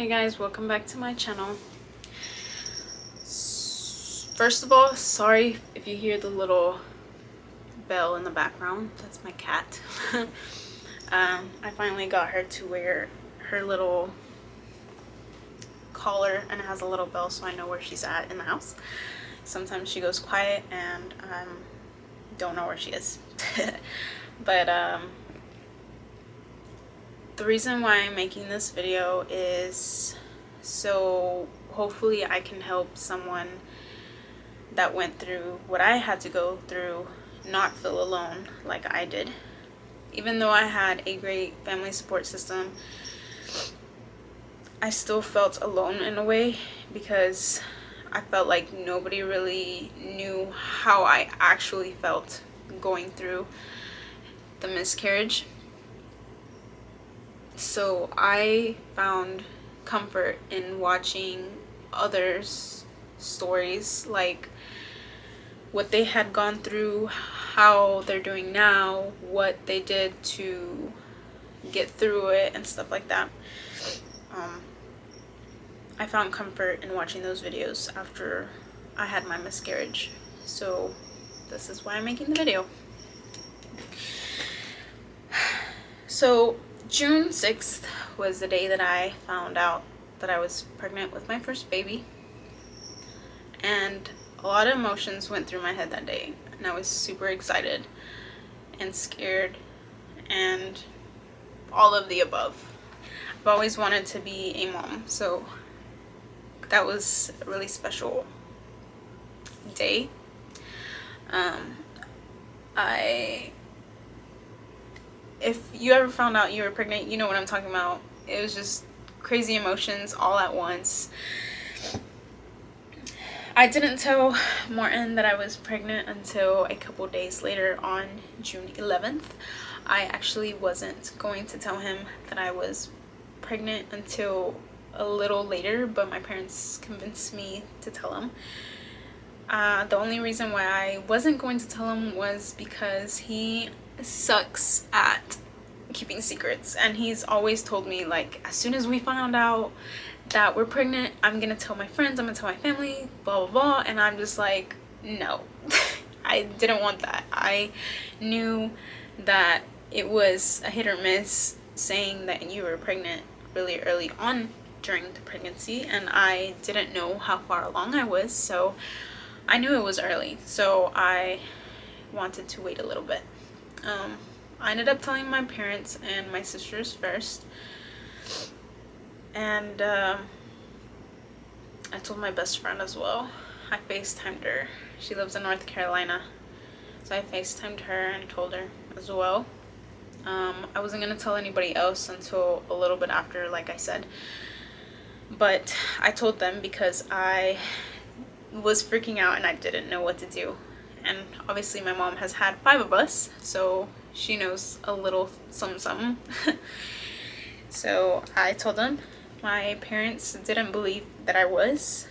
Hey guys, welcome back to my channel. First of all, sorry if you hear the little bell in the background. That's my cat. I finally got her to wear her little collar and it has a little bell so I know where she's at in the house. Sometimes she goes quiet and don't know where she is. But the reason why I'm making this video is so hopefully I can help someone that went through what I had to go through not feel alone like I did. Even though I had a great family support system, I still felt alone in a way because I felt like nobody really knew how I actually felt going through the miscarriage. So I found comfort in watching others' stories, like what they had gone through, how they're doing now, what they did to get through it and stuff like that. I found comfort in watching those videos after I had my miscarriage. So this is why I'm making the video. So June 6th was the day that I found out that I was pregnant with my first baby. And a lot of emotions went through my head that day. And I was super excited and scared and all of the above. I've always wanted to be a mom, so that was a really special day. If you ever found out you were pregnant, you know what I'm talking about. It was just crazy emotions all at once. I didn't tell Martin that I was pregnant until a couple days later on June 11th. I actually wasn't going to tell him that I was pregnant until a little later, but my parents convinced me to tell him. The only reason why I wasn't going to tell him was because he sucks at keeping secrets, and he's always told me, like, as soon as we found out that we're pregnant, I'm gonna tell my friends, I'm gonna tell my family, blah blah blah. And I'm just like, no. I didn't want that. I knew that it was a hit or miss saying that you were pregnant really early on during the pregnancy, and I didn't know how far along I was, so I knew it was early, so I wanted to wait a little bit. I ended up telling my parents and my sisters first, and I told my best friend as well. I FaceTimed her. She lives in North Carolina, so I FaceTimed her and told her as well. I wasn't gonna tell anybody else until a little bit after, like I said, but I told them because I was freaking out and I didn't know what to do. And obviously my mom has had 5 of us, so she knows a little something. So I told them. My parents didn't believe that I was.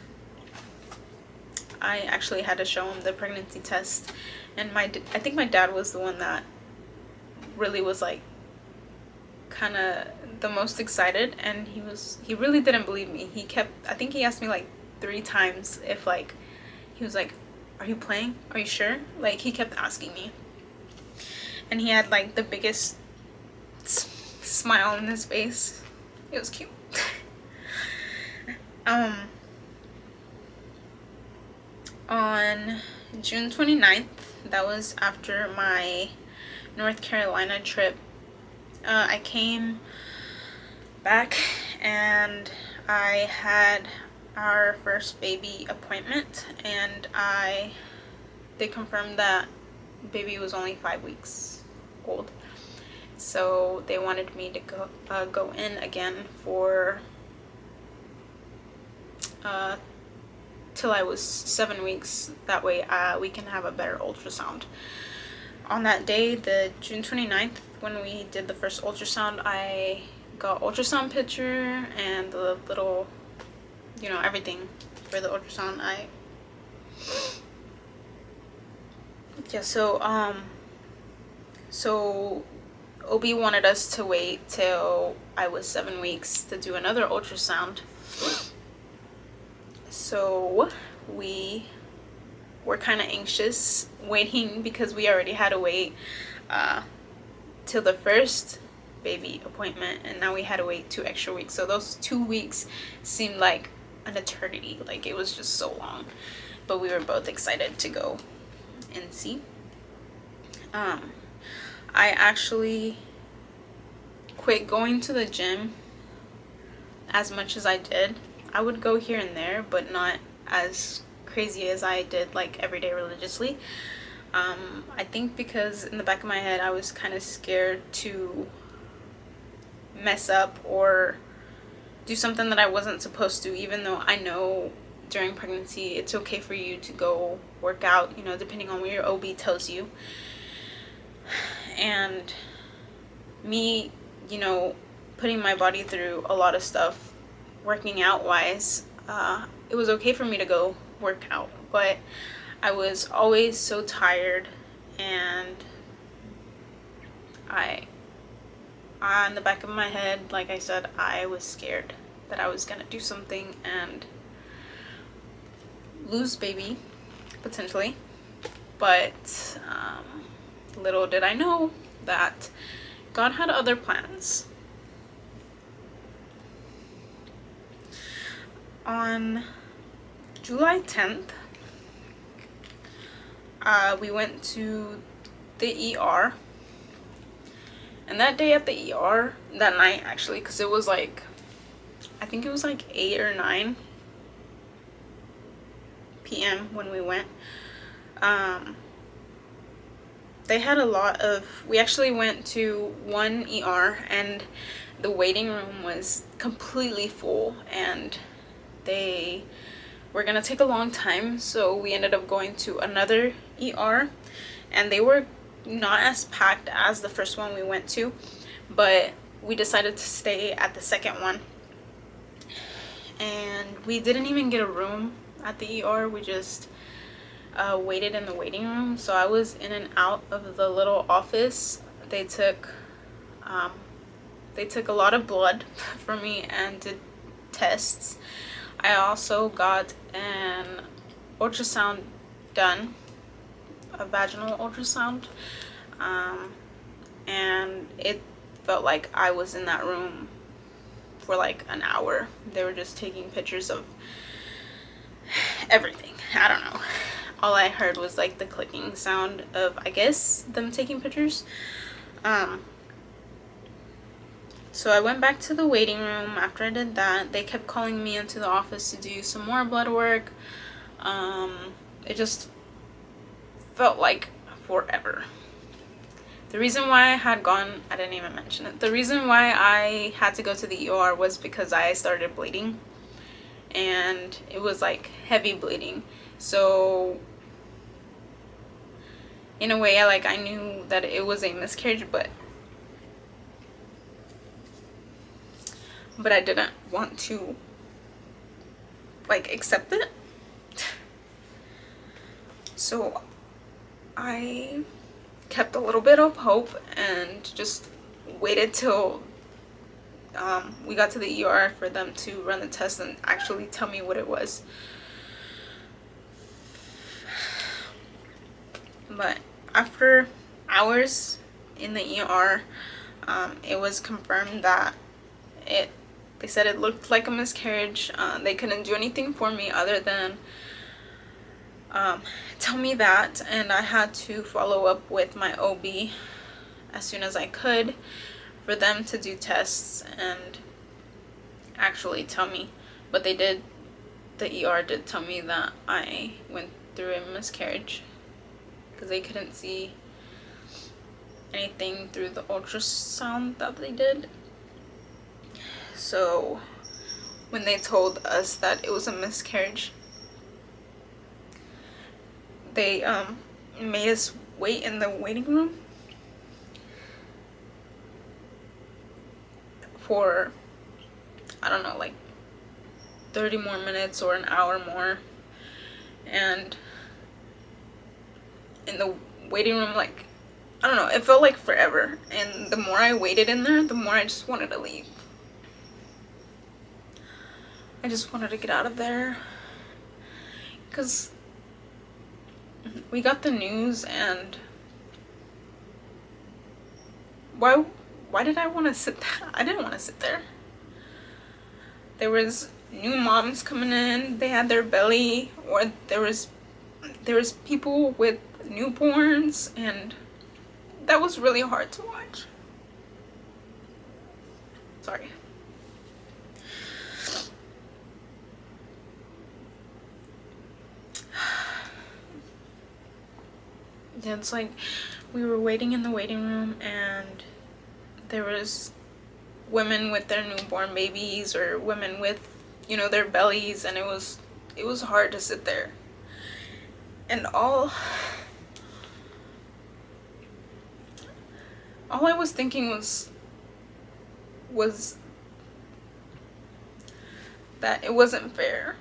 I actually had to show them the pregnancy test, and I think my dad was the one that really was like kind of the most excited, and he really didn't believe me. I think he asked me like 3 times if, like, he was like, are you playing? Are you sure? Like, he kept asking me. And he had like the biggest smile on his face. It was cute. On June 29th, that was after my North Carolina trip, I came back and I had our first baby appointment, and they confirmed that baby was only 5 weeks old. So they wanted me to go in again for till I was 7 weeks. That way we can have a better ultrasound. On that day, the June 29th, when we did the first ultrasound, I got ultrasound picture and the little, you know, everything for the ultrasound. So OB wanted us to wait till I was 7 weeks to do another ultrasound. So we were kind of anxious waiting because we already had to wait till the first baby appointment, and now we had to wait 2 extra weeks. So those 2 weeks seemed like an eternity. Like, it was just so long. But we were both excited to go and see. I actually quit going to the gym as much as I did. I would go here and there, but not as crazy as I did like every day religiously. I think because in the back of my head I was kind of scared to mess up or do something that I wasn't supposed to, even though I know during pregnancy it's okay for you to go work out, you know, depending on what your OB tells you. And me, you know, putting my body through a lot of stuff working out wise, it was okay for me to go work out, but I was always so tired, and in the back of my head, like I said, I was scared that I was gonna do something and lose baby potentially. But little did I know that God had other plans. On July 10th, we went to the ER. And that day at the ER, that night actually, because it was like, I think it was like 8 or 9 p.m. when we went. They had a lot of, we actually went to one ER and the waiting room was completely full, and they were gonna take a long time, so we ended up going to another ER, and they were not as packed as the first one we went to, but we decided to stay at the second one. And we didn't even get a room at the ER. We just waited in the waiting room. So I was in and out of the little office. They took a lot of blood from me and did tests. I also got an ultrasound done, a vaginal ultrasound, and it felt like I was in that room for like an hour. They were just taking pictures of everything. I don't know. All I heard was like the clicking sound of, I guess, them taking pictures. So I went back to the waiting room. After I did that, they kept calling me into the office to do some more blood work. It just felt like forever. The reason why I had gone, I didn't even mention it. The reason why I had to go to the ER was because I started bleeding, and it was like heavy bleeding. So in a way, I knew that it was a miscarriage, but I didn't want to accept it. So I kept a little bit of hope and just waited till we got to the ER for them to run the test and actually tell me what it was. But after hours in the ER, it was confirmed that they said it looked like a miscarriage. They couldn't do anything for me other than tell me that, and I had to follow up with my OB as soon as I could for them to do tests and actually tell me. But the ER did tell me that I went through a miscarriage because they couldn't see anything through the ultrasound that they did. So when they told us that it was a miscarriage, they made us wait in the waiting room for, I don't know, like 30 more minutes or an hour more. And in the waiting room, I don't know, it felt like forever. And the more I waited in there, the more I just wanted to leave. I just wanted to get out of there. Because we got the news, and why did I want to sit there? I didn't want to sit there. There was new moms coming in, they had their belly, or there was people with newborns, and that was really hard to watch. Sorry. Yeah, it's like we were waiting in the waiting room, and there was women with their newborn babies, or women with, you know, their bellies, and it was hard to sit there. And all I was thinking was that it wasn't fair.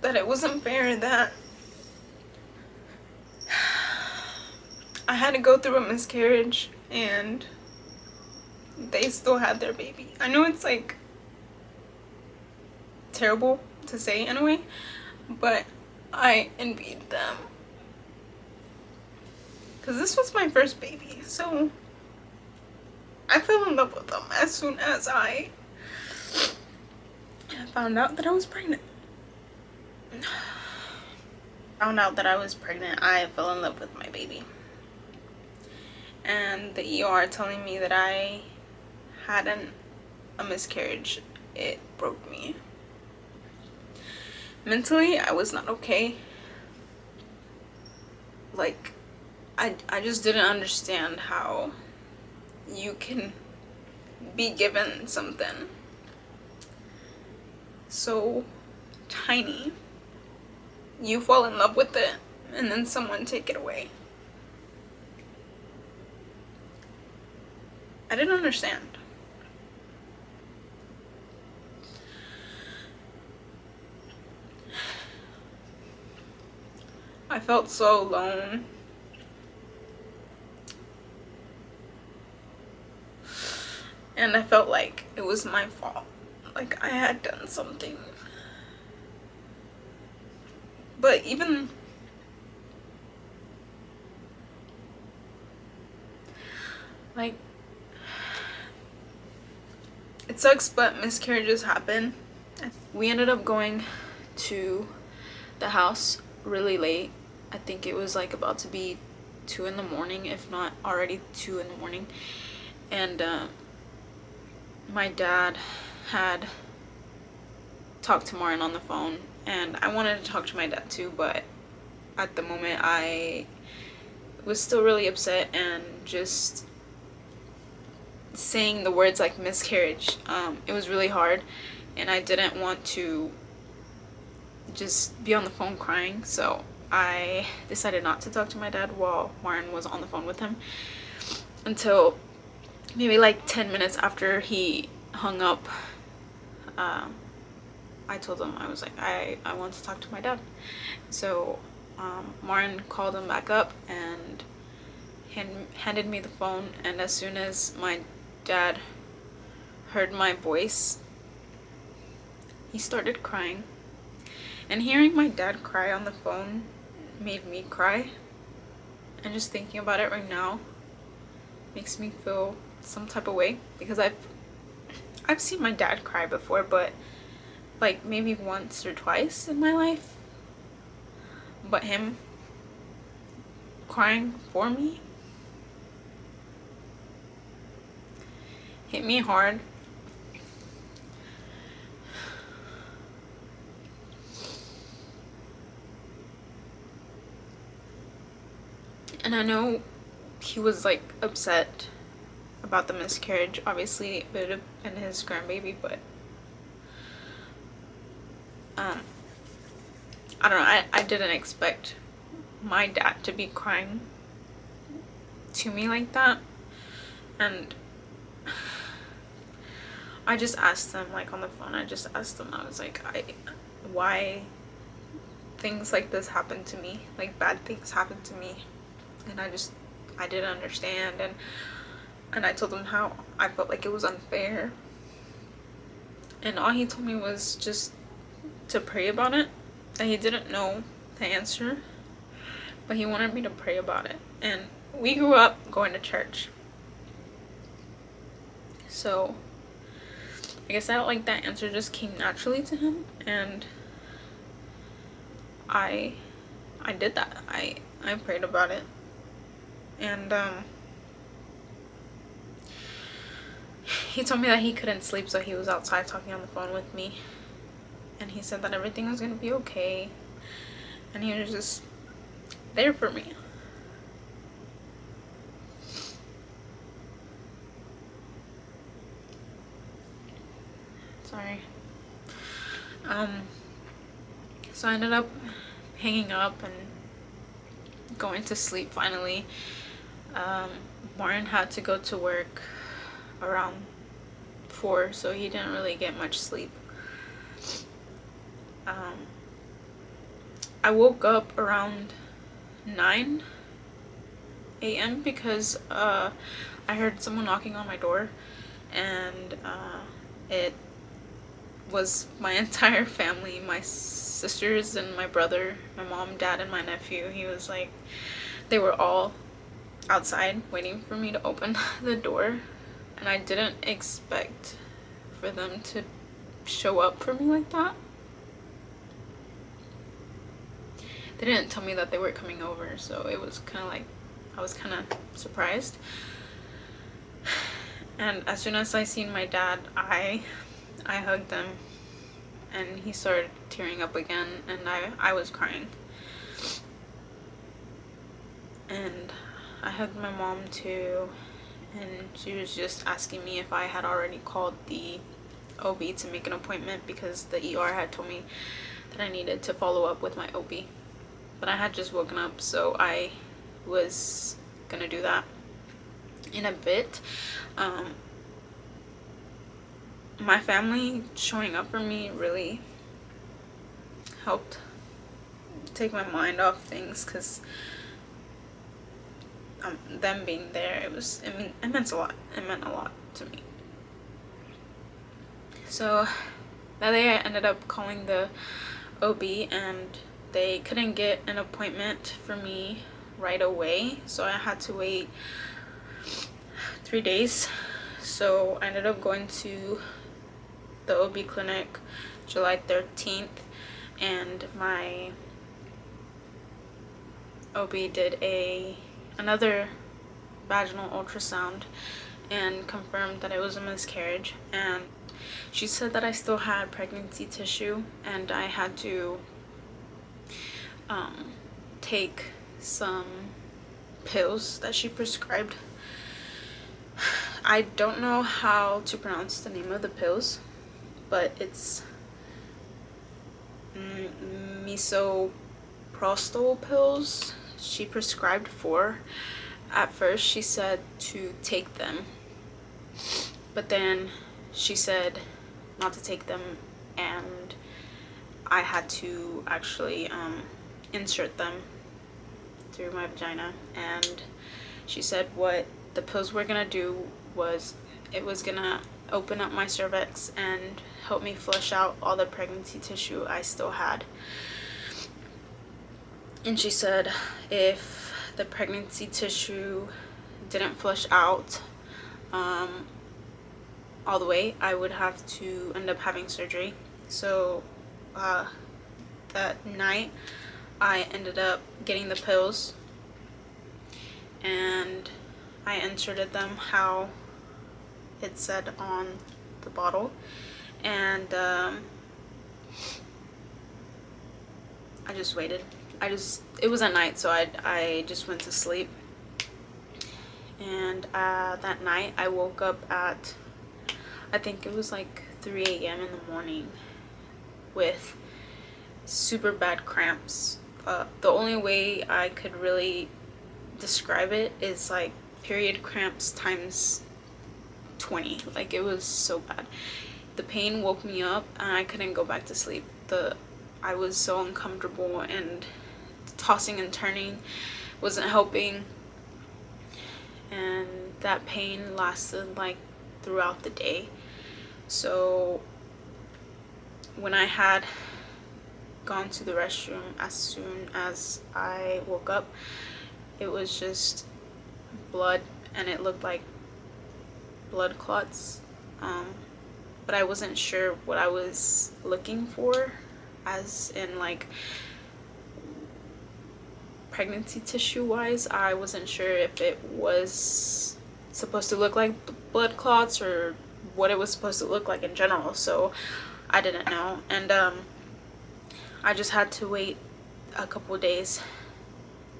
That it wasn't fair that I had to go through a miscarriage and they still had their baby. I know it's like terrible to say in a way, but I envied them. Because this was my first baby, so I fell in love with them as soon as I found out that I was pregnant. I fell in love with my baby. And the ER telling me that I had a miscarriage, it broke me. Mentally, I was not okay. Like, I just didn't understand how you can be given something so tiny, you fall in love with it, and then someone take it away. I didn't understand. I felt so alone. And I felt like it was my fault. Like I had done something. But even like, it sucks, but miscarriages happen. We ended up going to the house really late. I think it was like about to be 2 in the morning, if not already 2 in the morning. And my dad had talked to Martin on the phone, and I wanted to talk to my dad too, but at the moment I was still really upset, and just saying the words like miscarriage, it was really hard, and I didn't want to just be on the phone crying, so I decided not to talk to my dad while Martin was on the phone with him, until maybe like 10 minutes after he hung up. I told him, I was like, I want to talk to my dad. So Martin called him back up and handed me the phone, and as soon as my dad heard my voice, he started crying. And hearing my dad cry on the phone made me cry, and just thinking about it right now makes me feel some type of way, because I've seen my dad cry before, but like maybe once or twice in my life. But him crying for me hit me hard. And I know he was like upset about the miscarriage, obviously, and his grandbaby, but I don't know, I didn't expect my dad to be crying to me like that. And I just asked him, like on the phone, I was like, why things like this happen to me, like bad things happen to me, and I didn't understand, and I told him how I felt like it was unfair, and all he told me was just to pray about it, and he didn't know the answer, but he wanted me to pray about it. And we grew up going to church, so I guess that answer just came naturally to him, and I did that. I prayed about it, and he told me that he couldn't sleep, so he was outside talking on the phone with me, and he said that everything was gonna be okay, and he was just there for me. Sorry. So I ended up hanging up and going to sleep finally. Martin had to go to work around 4, so he didn't really get much sleep. I woke up around 9 a.m. because I heard someone knocking on my door, and it was my entire family, my sisters and my brother, my mom, dad, and my nephew. He was like, they were all outside waiting for me to open the door, and I didn't expect for them to show up for me like that. They didn't tell me that they were coming over, so it was kind of like, I was kind of surprised. And as soon as I seen my dad, I hugged him, and he started tearing up again, and I was crying. And I hugged my mom too, and she was just asking me if I had already called the OB to make an appointment, because the ER had told me that I needed to follow up with my OB. But I had just woken up, so I was gonna do that in a bit. My family showing up for me really helped take my mind off things, because them being there, it meant a lot. It meant a lot to me. So that day I ended up calling the OB, and they couldn't get an appointment for me right away, so I had to wait 3 days. So I ended up going to the OB clinic July 13th, and my OB did another vaginal ultrasound and confirmed that it was a miscarriage, and she said that I still had pregnancy tissue, and I had to take some pills that she prescribed. I don't know how to pronounce the name of the pills, but it's misoprostol pills. She prescribed 4. At first she said to take them, but then she said not to take them, and I had to actually insert them through my vagina. And she said what the pills were gonna do was, it was gonna open up my cervix and help me flush out all the pregnancy tissue I still had. And she said if the pregnancy tissue didn't flush out all the way, I would have to end up having surgery. So that night I ended up getting the pills, and I inserted them how it said on the bottle, and I just waited. It was at night, so I just went to sleep. And that night I woke up at, I think it was like 3 a.m. in the morning with super bad cramps. The only way I could really describe it is like period cramps times 20. Like, it was so bad. The pain woke me up and I couldn't go back to sleep. I was so uncomfortable, and tossing and turning wasn't helping, and that pain lasted like throughout the day. So when I had gone to the restroom as soon as I woke up, it was just blood, and it looked like blood clots. But I wasn't sure what I was looking for, as in like pregnancy tissue wise. I wasn't sure if it was supposed to look like blood clots or what it was supposed to look like in general, so I didn't know. And I just had to wait a couple days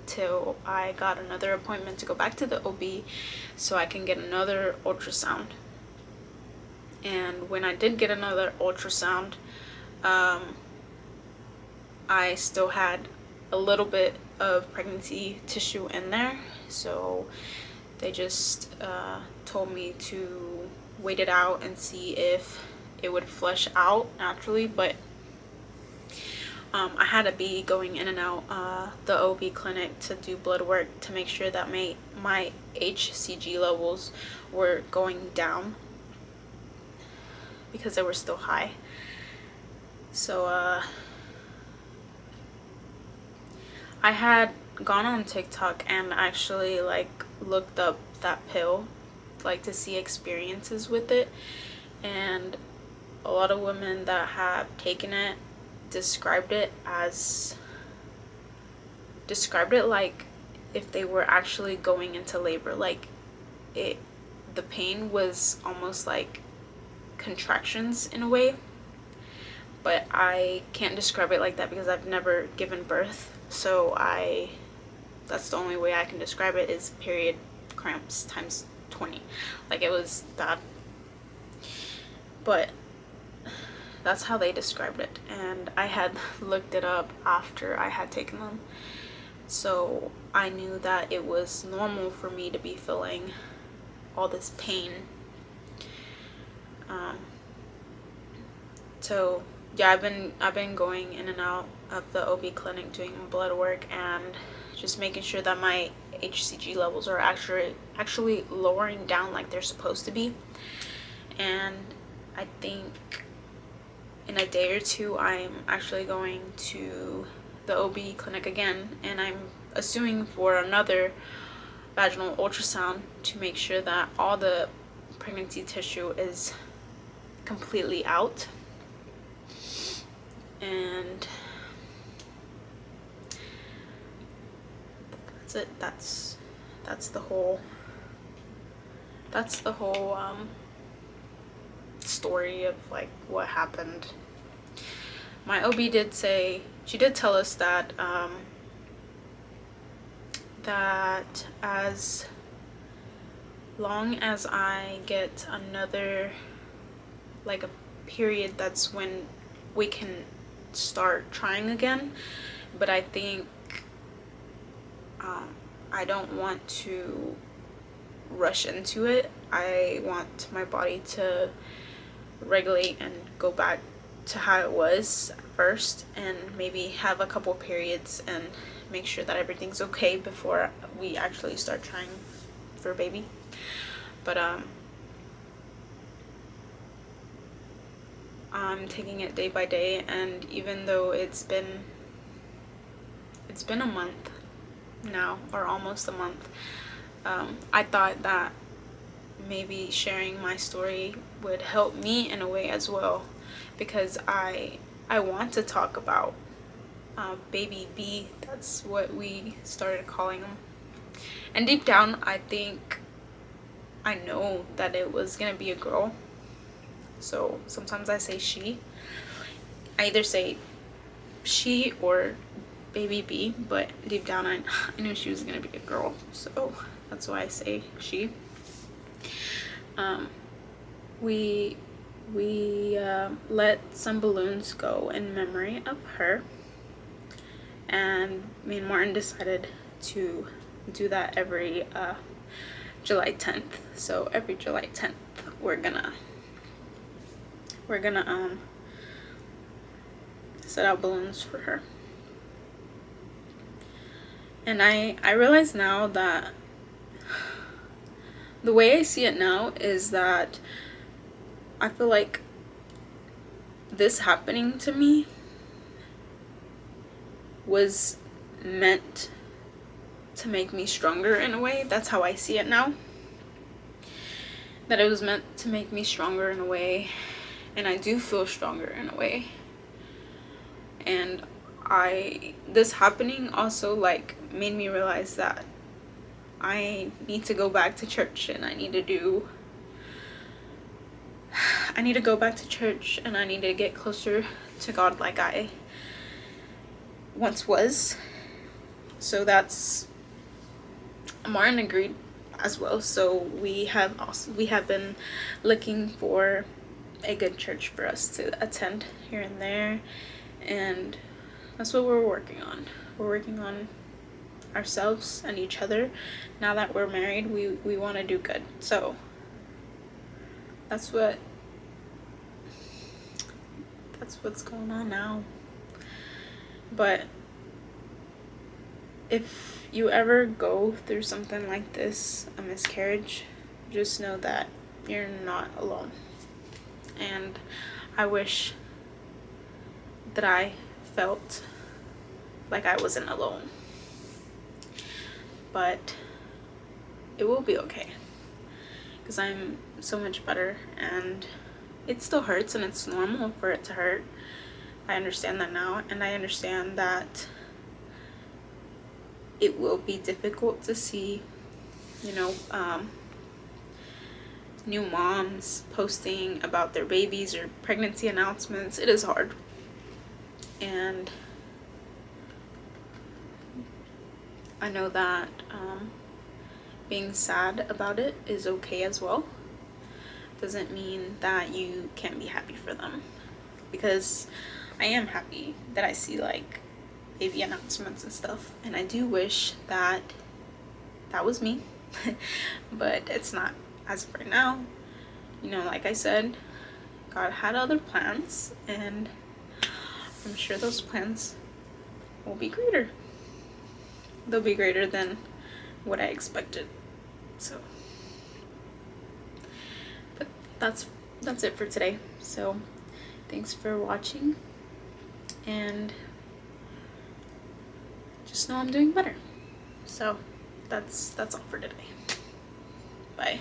till I got another appointment to go back to the OB so I can get another ultrasound. And when I did get another ultrasound, I still had a little bit of pregnancy tissue in there, so they just told me to wait it out and see if it would flush out naturally. But I had to be going in and out the OB clinic to do blood work to make sure that my HCG levels were going down, because they were still high. So I had gone on TikTok and actually like looked up that pill, like to see experiences with it, and a lot of women that have taken it described it like if they were actually going into labor. Like the pain was almost like contractions in a way, but I can't describe it like that because I've never given birth. So that's the only way I can describe it, is period cramps times 20. Like, it was bad. But that's how they described it, and I had looked it up after I had taken them, so I knew that it was normal for me to be feeling all this pain. So yeah, I've been going in and out of the OB clinic doing blood work and just making sure that my HCG levels are actually lowering down like they're supposed to be. And I think in a day or two I'm actually going to the OB clinic again, and I'm assuming for another vaginal ultrasound to make sure that all the pregnancy tissue is completely out. And that's it. That's the whole story of like what happened. My OB did say, she did tell us that that as long as I get another, like, a period, that's when we can start trying again. But I think I don't want to rush into it. I want my body to regulate and go back to how it was first, and maybe have a couple periods and make sure that everything's okay before we actually start trying for a baby. But I'm taking it day by day, and even though it's been a month now, or almost a month, I thought that maybe sharing my story would help me in a way as well, because I want to talk about baby B. That's what we started calling him. And deep down, I think I know that it was gonna be a girl. So sometimes I say she. I either say she or baby B, but deep down I knew she was gonna be a girl, so that's why I say she. We let some balloons go in memory of her, and me and Martin decided to do that every July 10th. So every July 10th we're gonna set out balloons for her. And I realize now that the way I see it now is that I feel like this happening to me was meant to make me stronger in a way. That's how I see it now. That it was meant to make me stronger in a way, and I do feel stronger in a way. And this happening also like made me realize that I need to go back to church, and I need to go back to church, and I need to get closer to God like I once was. So that's Martin agreed as well. So we have been looking for a good church for us to attend here and there, and that's what we're working on. We're working on ourselves and each other. Now that we're married, we want to do good. So that's what's going on now. But if you ever go through something like this, a miscarriage, just know that you're not alone. And I wish that I felt like I wasn't alone. But it will be okay, because I'm so much better, and it still hurts, and it's normal for it to hurt. I understand that now, and I understand that it will be difficult to see, new moms posting about their babies or pregnancy announcements. It is hard. And I know that being sad about it is okay as well. Doesn't mean that you can't be happy for them, because I am happy that I see like baby announcements and stuff, and I do wish that that was me. But it's not as of right now. Like I said, God had other plans, and I'm sure those plans will be greater. They'll be greater than what I expected. So, but that's it for today. So thanks for watching, and just know I'm doing better. So that's all for today. Bye.